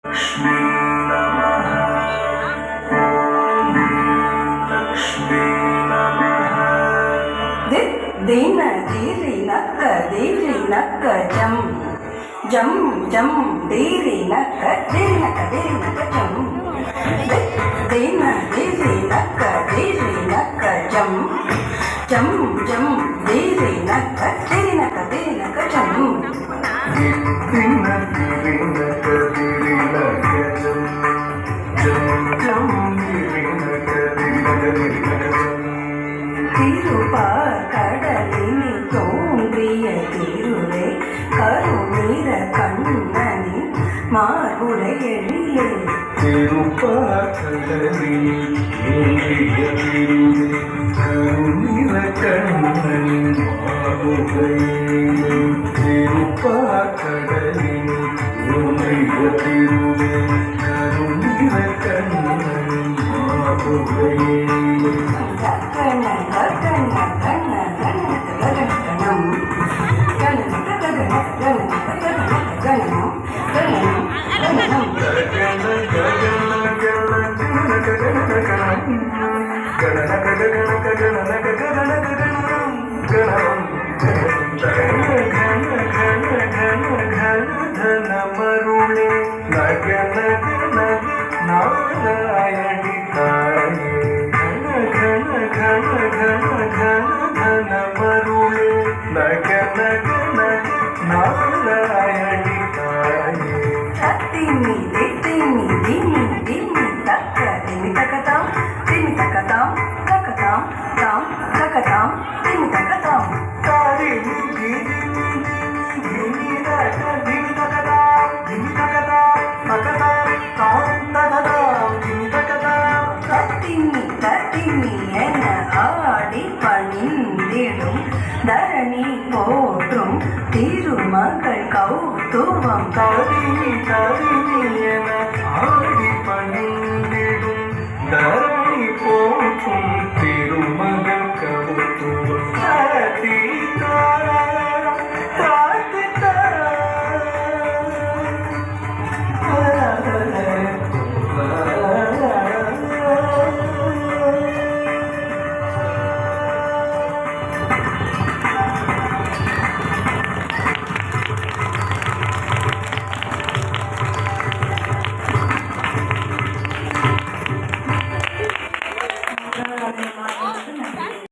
लक्ष्मी नमः ओम लक्ष्मी नमः दीन दीरी नक्क जम जम जम दीरी नक्क जम दीन दीरी नक्क जम जम जम दीरी नक्क जम திருப்பார்கடலில் தோன்றிய திருவே கருநீர கண்ணனின் மார்புரை எழிலே திருப்பார்கடலில் தோன்றிய திருவே கருநீர கண்ணனின் மார்புரை திருப்பார்கடலில் தோன்றிய திருவே கருநீர கண்ணனின் மார்புரை மருளே நக நக நக நாராயணி தாயே கன கன கன கன மருளே நக நக நக நாராயணி தாயே திமி திமி திமி திமி தக்க திமி தக்கதாம் தக்கதாம் தாம் தக்கதாம் திமி தக்கதாம் தாரி திமி திமி தக்க திமி தக்கதாம் தக்கதாம் தாம் தக்கதாம் திமி தக்கதாம் தத்திமி என ஆடி பணிந்திடும் தரணி போற்றும் திருமகள் கௌதுவம் தாரிணி என ஆடி பணிந்திடும் தரணி போற்றும்